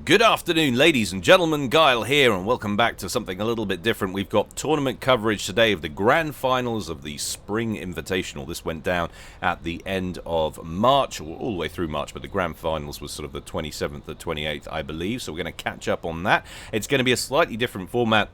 Good afternoon, ladies and gentlemen. Guile here, and welcome back to something a little bit different. We've got tournament coverage today of the grand finals of the Spring Invitational. This went down at the end of March, or all the way through March, but the grand finals was sort of the 27th or 28th, I believe. So we're going to catch up on that. It's going to be a slightly different format.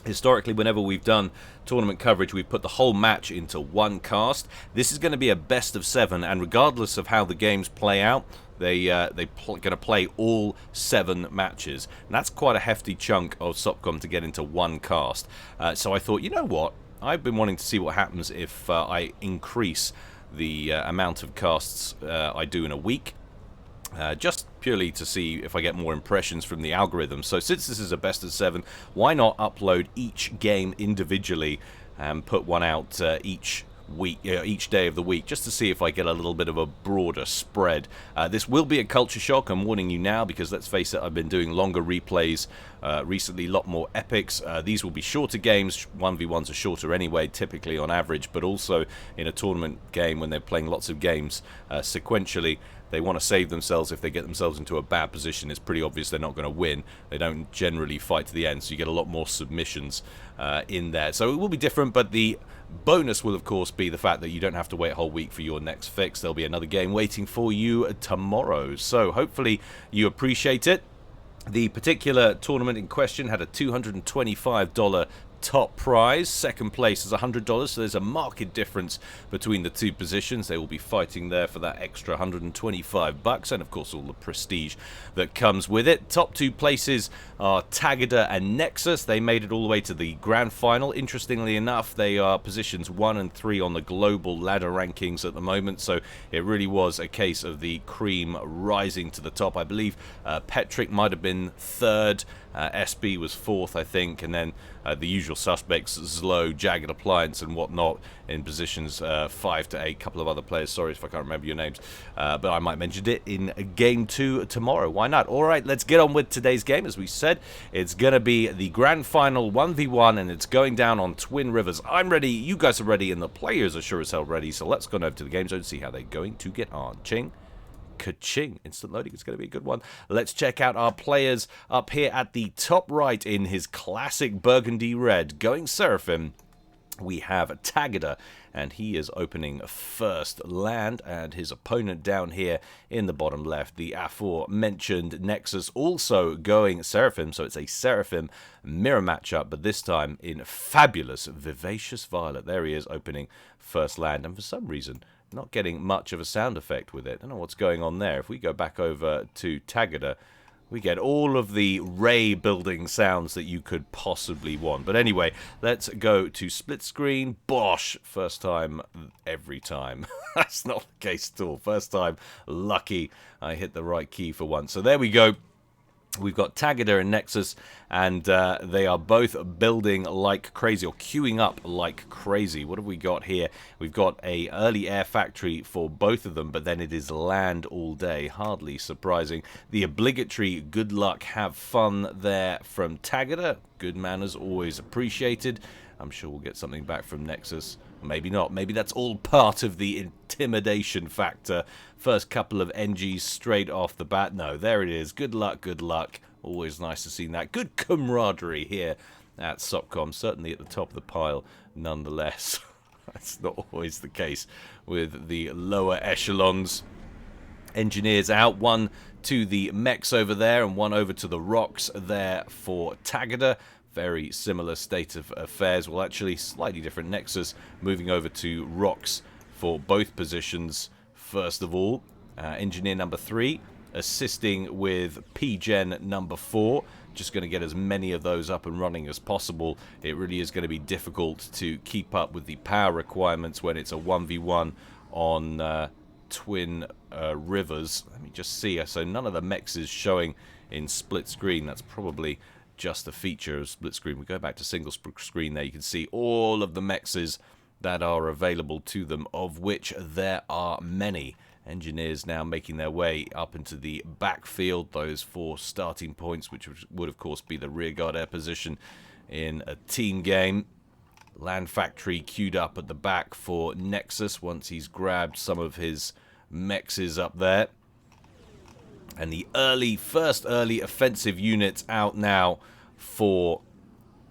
Historically, whenever we've done tournament coverage, we've put the whole match into one cast. This is going to be a best of 7, and regardless of how the games play out, they're going to play all 7 matches. And that's quite a hefty chunk of SOPCOM to get into one cast. So I thought, you know what? I've been wanting to see what happens if I increase the amount of casts I do in a week. Just purely to see if I get more impressions from the algorithm. So since this is a best of 7, why not upload each game individually and put one out each week, each day of the week, just to see if I get a little bit of a broader spread. This will be a culture shock, I'm warning you now, because let's face it, I've been doing longer replays recently, a lot more epics. These will be shorter games. 1v1s are shorter anyway, typically on average, but also in a tournament game when they're playing lots of games sequentially, they want to save themselves. If they get themselves into a bad position, it's pretty obvious they're not going to win. They don't generally fight to the end, so you get a lot more submissions in there. So it will be different, but the bonus will, of course, be the fact that you don't have to wait a whole week for your next fix. There'll be another game waiting for you tomorrow. So hopefully you appreciate it. The particular tournament in question had a $225 top prize. Second place is $100, so there's a marked difference between the two positions. They will be fighting there for that extra $125, and of course all the prestige that comes with it. Top 2 places are Tagada and Nexus. They made it all the way to the grand final. Interestingly enough, they are positions 1 and 3 on the global ladder rankings at the moment, so it really was a case of the cream rising to the top. I believe Petrick might have been 3rd, SB was 4th, I think, and then the usual suspects, Zlo, Jagged Appliance, and whatnot, in positions 5 to 8. Couple of other players, sorry if I can't remember your names, but I might mention it in Game 2 tomorrow. Why not? Alright, let's get on with today's game. As we said, it's going to be the grand final 1v1, and it's going down on Twin Rivers. I'm ready, you guys are ready, and the players are sure as hell ready, so let's go over to the game zone and see how they're going to get on. Ching. Ka-ching. Instant loading. It's going to be a good one. Let's check out our players up here at the top right in his classic burgundy red. Going Seraphim, we have Tagada, and he is opening first land, and his opponent down here in the bottom left, the aforementioned Nexus, also going Seraphim, so it's a Seraphim mirror matchup, but this time in fabulous Vivacious Violet. There he is opening first land, and for some reason not getting much of a sound effect with it. I don't know what's going on there. If we go back over to Tagada, we get all of the ray building sounds that you could possibly want. But anyway, let's go to split screen. Bosh! First time, every time. That's not the case at all. First time, lucky I hit the right key for once. So there we go. We've got Tagada and Nexus, and they are both building like crazy, or queuing up like crazy. What have we got here? We've got a early air factory for both of them, but then it is land all day. Hardly surprising. The obligatory good luck, have fun there from Tagada. Good manners, always appreciated. I'm sure we'll get something back from Nexus. Maybe not. Maybe that's all part of the intimidation factor. First couple of NGs straight off the bat. No, there it is. Good luck, good luck. Always nice to see that. Good camaraderie here at SOPCOM. Certainly at the top of the pile, nonetheless. That's not always the case with the lower echelons. Engineers out. One to the mechs over there, and one over to the rocks there for Tagada. Very similar state of affairs. Well, actually, slightly different. Nexus moving over to rocks for both positions. First of all, engineer number 3 assisting with P-Gen number 4. Just going to get as many of those up and running as possible. It really is going to be difficult to keep up with the power requirements when it's a 1v1 on Twin Rivers. Let me just see. So none of the mechs is showing in split screen. That's probably just a feature of split screen. We go back to single screen there. You can see all of the mexes that are available to them, of which there are many. Engineers now making their way up into the backfield. Those 4 starting points, which would of course be the rearguard air position in a team game. Land factory queued up at the back for Nexus once he's grabbed some of his mexes up there. And the first early offensive units out now for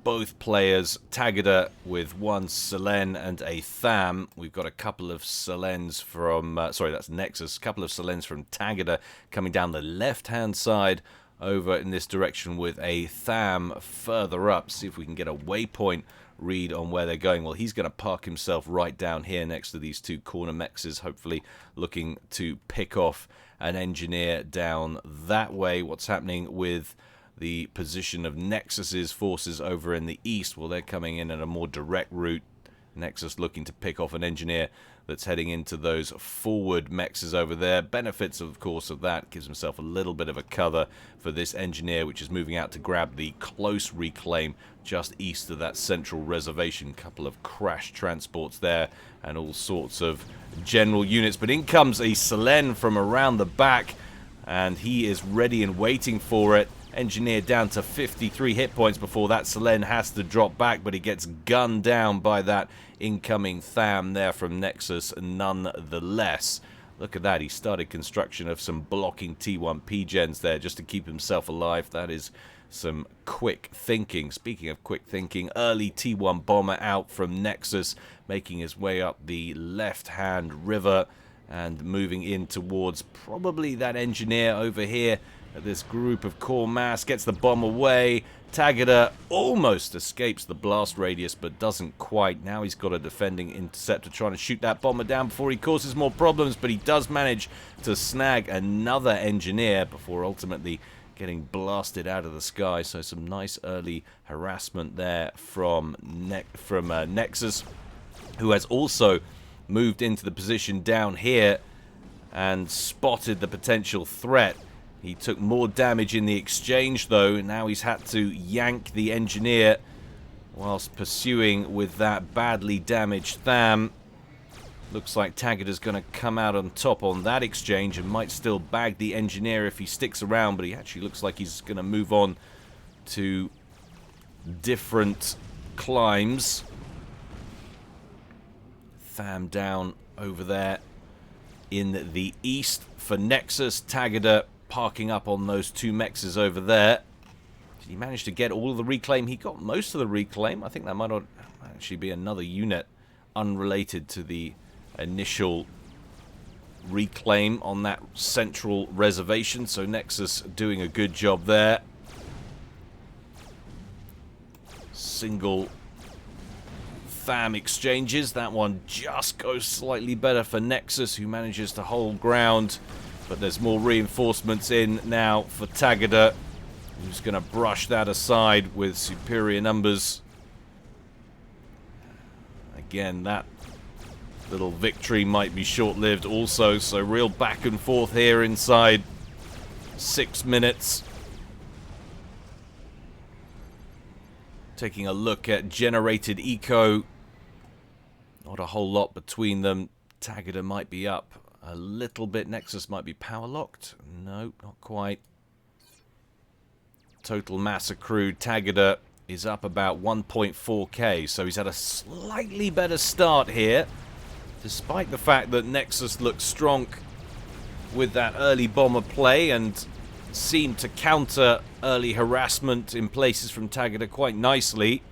both players. Tagada with one Selen and a Tham. We've got a couple of Selens from... sorry, that's Nexus. A couple of Selens from Tagada coming down the left-hand side over in this direction with a Tham further up. See if we can get a waypoint read on where they're going. Well, he's going to park himself right down here next to these two corner mexes, hopefully looking to pick off an engineer down that way. What's happening with the position of Nexus's forces over in the east? Well, they're coming in at a more direct route. Nexus looking to pick off an engineer that's heading into those forward mexes over there. Benefits, of course, of that. Gives himself a little bit of a cover for this engineer, which is moving out to grab the close reclaim just east of that central reservation. Couple of crash transports there and all sorts of general units. But in comes a Selen from around the back, and he is ready and waiting for it. Engineer down to 53 hit points before that Selen has to drop back, but he gets gunned down by that incoming Tham there from Nexus nonetheless. Look at that, he started construction of some blocking T1 P-gens there just to keep himself alive. That is some quick thinking. Speaking of quick thinking, early T1 bomber out from Nexus, making his way up the left-hand river and moving in towards probably that engineer over here. This group of core mass gets the bomb away. Tagada almost escapes the blast radius, but doesn't quite. Now he's got a defending interceptor trying to shoot that bomber down before he causes more problems, but he does manage to snag another engineer before ultimately getting blasted out of the sky. So some nice early harassment there from Nexus, who has also moved into the position down here and spotted the potential threat. He took more damage in the exchange, though. Now he's had to yank the engineer whilst pursuing with that badly damaged Tham. Looks like Tagada's going to come out on top on that exchange and might still bag the engineer if he sticks around, but he actually looks like he's going to move on to different climbs. Tham down over there in the east for Nexus. Tagada parking up on those two mexes over there. Did he manage to get all of the reclaim? He got most of the reclaim. I think that might actually be another unit unrelated to the initial reclaim on that central reservation. So Nexus doing a good job there. Single Tham exchanges. That one just goes slightly better for Nexus, who manages to hold ground. But there's more reinforcements in now for Tagada, who's going to brush that aside with superior numbers. Again, that little victory might be short-lived also, so real back and forth here inside 6 minutes. Taking a look at generated eco. Not a whole lot between them. Tagada might be up a little bit. Nexus might be power locked. No, not quite. Total mass accrued. Tagada is up about 1.4k, so he's had a slightly better start here, despite the fact that Nexus looks strong with that early bomber play and seemed to counter early harassment in places from Tagada quite nicely.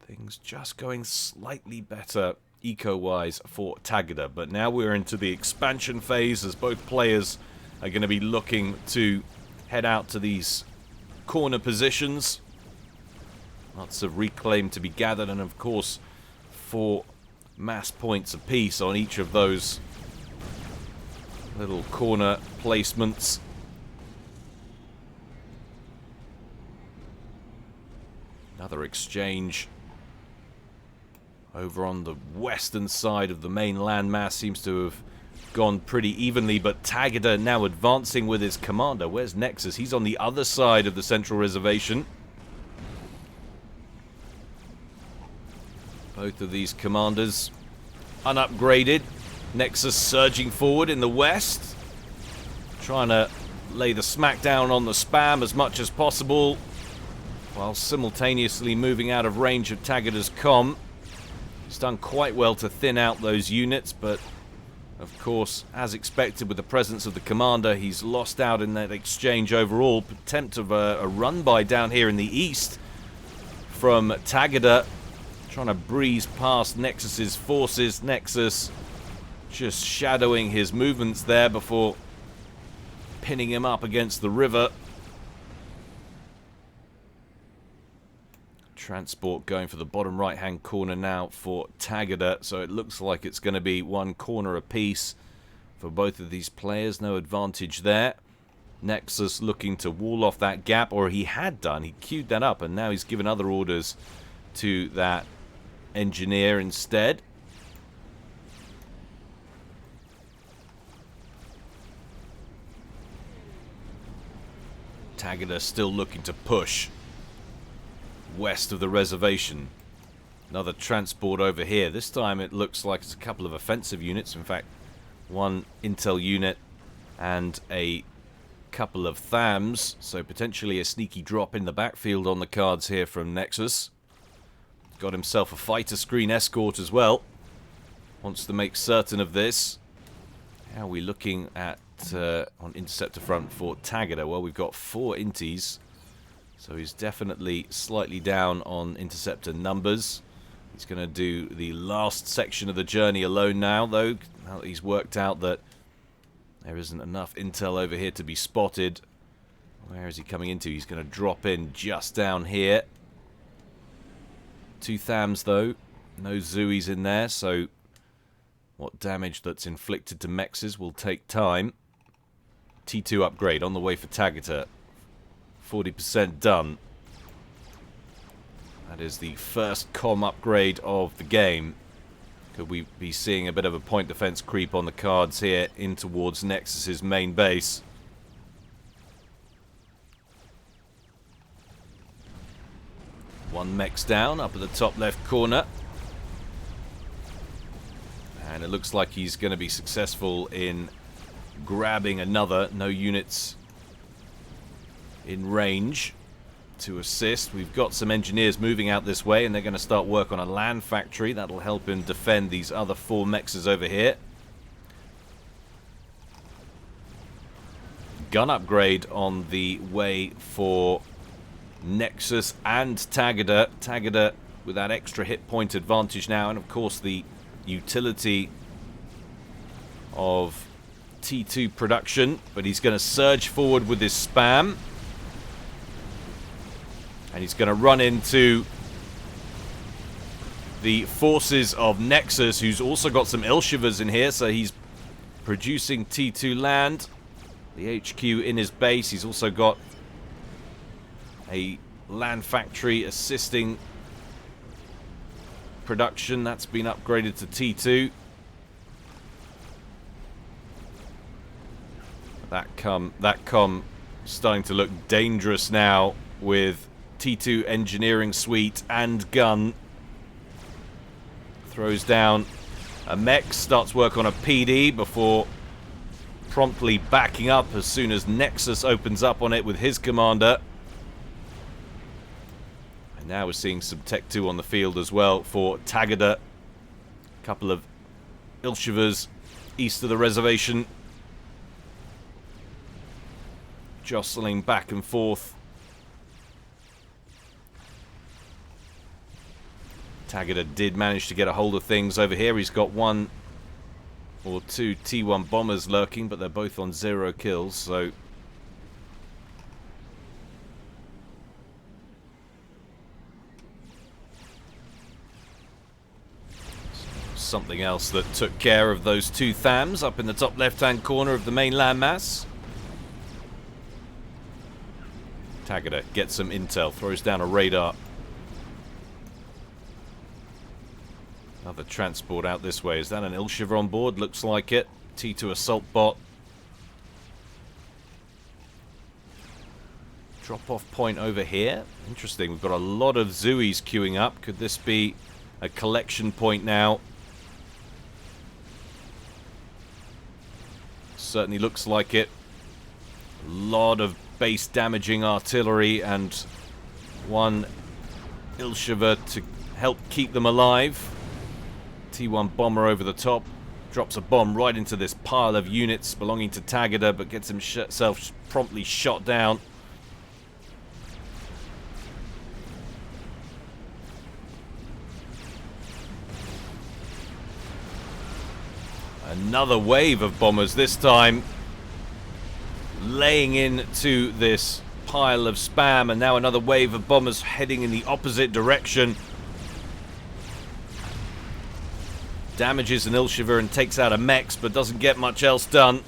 Things just going slightly better eco-wise for Tagada, but now we're into the expansion phase as both players are going to be looking to head out to these corner positions. Lots of reclaim to be gathered, and of course 4 mass points apiece on each of those little corner placements. Another exchange over on the western side of the main landmass seems to have gone pretty evenly, but Tagada now advancing with his commander. Where's Nexus? He's on the other side of the central reservation. Both of these commanders unupgraded. Nexus surging forward in the west, trying to lay the smackdown on the spam as much as possible, while simultaneously moving out of range of Tagada's comm. He's done quite well to thin out those units, but Of course, as expected with the presence of the commander, he's lost out in that exchange overall. Attempt of a run-by down here in the east from Tagada, trying to breeze past Nexus's forces. Nexus just shadowing his movements there before pinning him up against the river. Transport going for the bottom right-hand corner now for Tagada, so it looks like it's going to be one corner apiece for both of these players. No advantage there. Nexus looking to wall off that gap, or he had done. He queued that up, and now he's given other orders to that engineer instead. Tagada still looking to push west of the reservation. Another transport over here. This time it looks like it's a couple of offensive units. In fact, one intel unit and a couple of THAMs. So potentially a sneaky drop in the backfield on the cards here from Nexus. Got himself a fighter screen escort as well. Wants to make certain of this. How are we looking at on interceptor front for Tagada? Well, we've got 4 inties. So he's definitely slightly down on interceptor numbers. He's going to do the last section of the journey alone now, though. Now that he's worked out that there isn't enough intel over here to be spotted. Where is he coming into? He's going to drop in just down here. 2 THAMs, though. No Zuis in there, so what damage that's inflicted to mexes will take time. T2 upgrade on the way for Tagada. 40% done. That is the first comm upgrade of the game. Could we be seeing a bit of a point defense creep on the cards here in towards Nexus's main base? One mech's down up at the top left corner. And it looks like he's going to be successful in grabbing another. No units in range to assist. We've got some engineers moving out this way, and they're going to start work on a land factory. That'll help him defend these other 4 mexes over here. Gun upgrade on the way for Nexus and Tagada. Tagada with that extra hit point advantage now, and of course the utility of T2 production, but he's going to surge forward with his spam. And he's going to run into the forces of Nexus, who's also got some Ilshivers in here, so he's producing T2 land. The HQ in his base. He's also got a land factory assisting production. That's been upgraded to T2. That comm starting to look dangerous now with T2 engineering suite and gun. Throws down a mech, starts work on a PD before promptly backing up as soon as Nexus opens up on it with his commander. And now we're seeing some Tech 2 on the field as well for Tagada. A couple of Ilshivers east of the reservation. Jostling back and forth. Tagada did manage to get a hold of things over here. He's got 1 or 2 T1 bombers lurking, but they're both on 0 kills, so something else that took care of those 2 THAMs up in the top left-hand corner of the main landmass. Tagada gets some intel, throws down a radar. Another transport out this way. Is that an Ilshiver on board? Looks like it. T2 assault bot. Drop-off point over here. Interesting. We've got a lot of Zuis queuing up. Could this be a collection point now? Certainly looks like it. A lot of base damaging artillery and 1 Ilshiver to help keep them alive. T1 bomber over the top, Drops a bomb right into this pile of units belonging to Tagada, but gets himself promptly shot down. Another wave of bombers, this time laying into this pile of spam, and now another wave of bombers heading in the opposite direction. Damages an Ilshiver and takes out a Mex, but doesn't get much else done.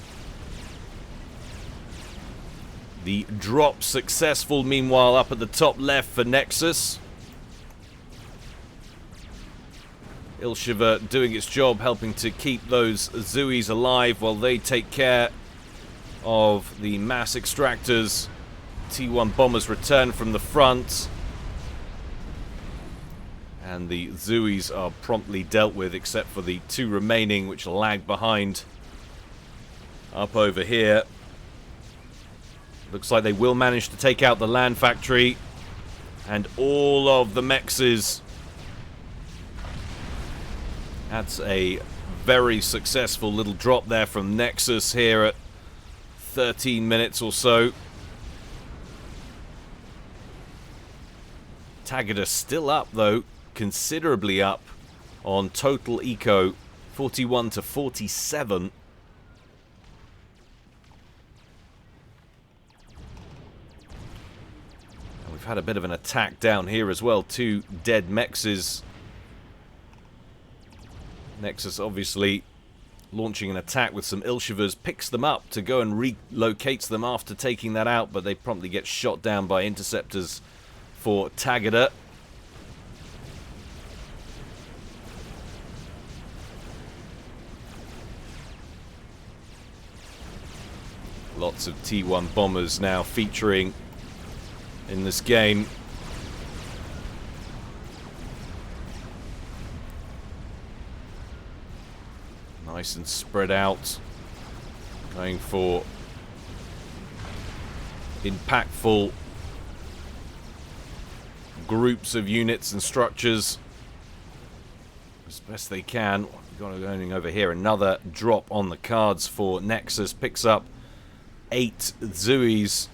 The drop successful, meanwhile, up at the top left for Nexus. Ilshiver doing its job, helping to keep those Zuis alive while they take care of the mass extractors. T1 bombers return from the front, and the Zuis are promptly dealt with, except for the two remaining, which lag behind up over here. Looks like they will manage to take out the land factory and all of the Mexes. That's a very successful little drop there from Nexus here at 13 minutes or so. Tagada still up, though, considerably up on total eco, 41 to 47. And we've had a bit of an attack down here as well. Two dead Mexes. Nexus obviously launching an attack with some Ilshivers, picks them up to go and relocates them after taking that out, but they promptly get shot down by interceptors for Tagada. Lots of T1 bombers now featuring in this game. Nice and spread out. Going for impactful groups of units and structures as best they can. We've got going over here. Another drop on the cards for Nexus. Picks up 8 Zuis.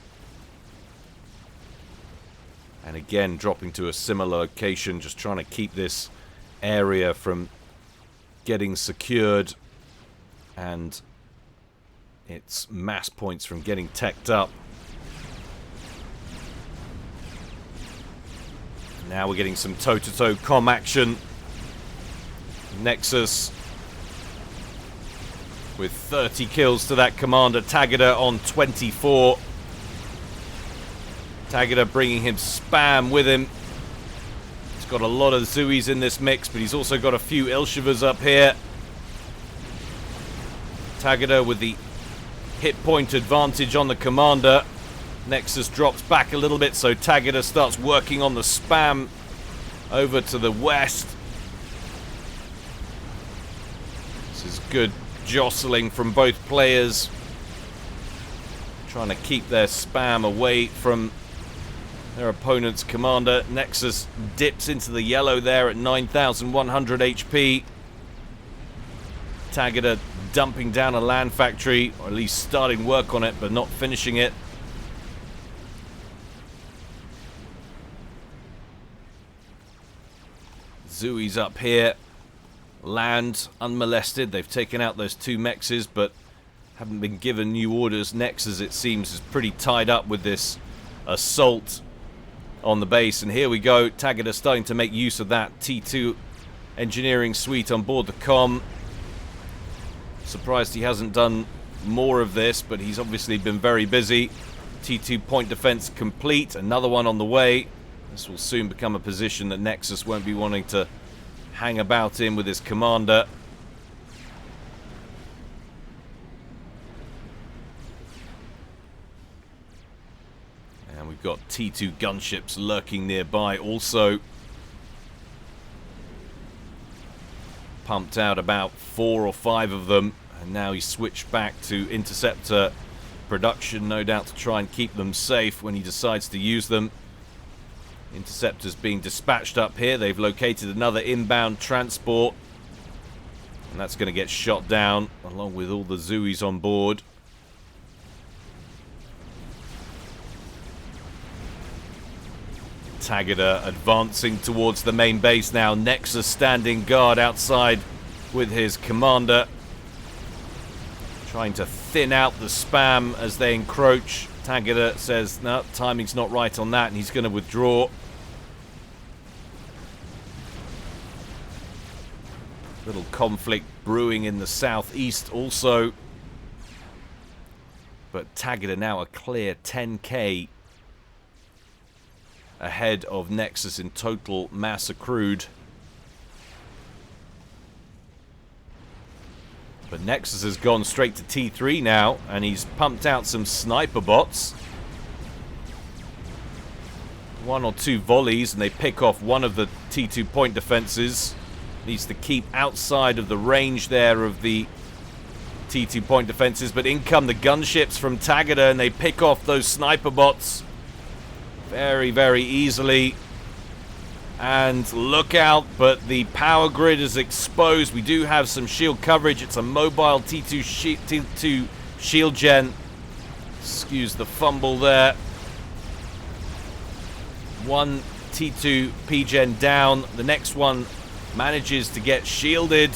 And again, dropping to a similar location, just trying to keep this area from getting secured and its mass points from getting teched up. Now we're getting some toe-to-toe comm action. Nexus with 30 kills to that commander. Tagada on 24. Tagada bringing him spam with him. He's got a lot of Zuis in this mix, but he's also got a few Ilshivers up here. Tagada with the hit point advantage on the commander. Nexus drops back a little bit, so Tagada starts working on the spam over to the west. This is good jostling from both players, trying to keep their spam away from their opponent's commander. Nexus dips into the yellow there at 9,100 HP. Tagada dumping down a land factory, or at least starting work on it, but not finishing it. Zui's up here. Land unmolested. They've taken out those 2 Mexes, but haven't been given new orders. Nexus, it seems, is pretty tied up with this assault on the base. And here we go. Tagada starting to make use of that T2 engineering suite on board the comm. Surprised he hasn't done more of this, but he's obviously been very busy. T2 point defense complete. Another one on the way. This will soon become a position that Nexus won't be wanting to hang about in with his commander. And we've got T2 gunships lurking nearby also. Pumped out about 4 or 5 of them, and now he's switched back to interceptor production, no doubt to try and keep them safe when he decides to use them. Interceptors being dispatched up here. They've located another inbound transport. And that's going to get shot down, along with all the Zoos on board. Tagada advancing towards the main base now. Nexus standing guard outside with his commander. Trying to thin out the spam as they encroach. Tagada says, no, timing's not right on that, and he's going to withdraw. Little conflict brewing in the southeast also. But Tagada now a clear 10k ahead of Nexus in total mass accrued. But Nexus has gone straight to T3 now, and he's pumped out some sniper bots. 1 or 2 volleys, and they pick off one of the T2 point defenses. Needs to keep outside of the range there of the T2 point defenses, but in come the gunships from Tagada, and they pick off those sniper bots very, very easily. And look out, but the power grid is exposed. We do have some shield coverage. It's a mobile T2 shield gen. Excuse the fumble there. One T2 P-gen down. The next one manages to get shielded.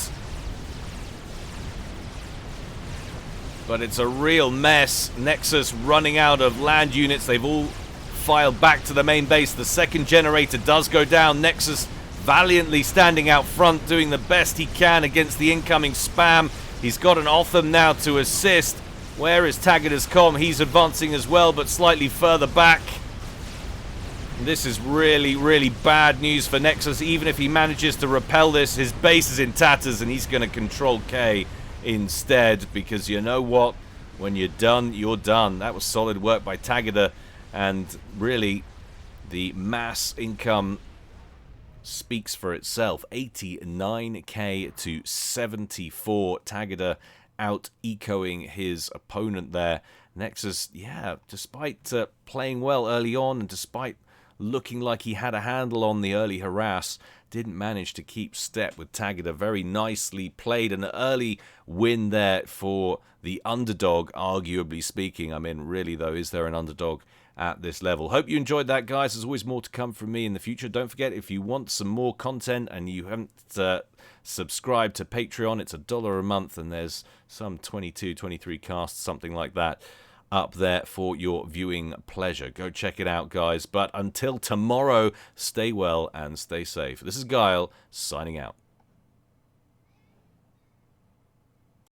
But it's a real mess. Nexus running out of land units. They've all filed back to the main base. The second generator does go down. Nexus valiantly standing out front, doing the best he can against the incoming spam. He's got an Otham now to assist. Where is Tagada's comm? He's advancing as well, but slightly further back. This is really, really bad news for Nexus. Even if he manages to repel this, his base is in tatters, and he's going to control K instead, because you know what? When you're done, you're done. That was solid work by Tagada, and really, the mass income speaks for itself. 89k to 74. Tagada out-ecoing his opponent there. Nexus, yeah, despite playing well early on, and despite looking like he had a handle on the early harass, didn't manage to keep step with Tagada. Very nicely played. An early win there for the underdog, arguably speaking. I mean, really, though, is there an underdog at this level? Hope you enjoyed that, guys. There's always more to come from me in the future. Don't forget, if you want some more content and you haven't subscribed to Patreon, it's $1 a month, and there's some 22, 23 casts, something like that, up there for your viewing pleasure. Go check it out, guys. But until tomorrow, stay well and stay safe. This is Guile, signing out.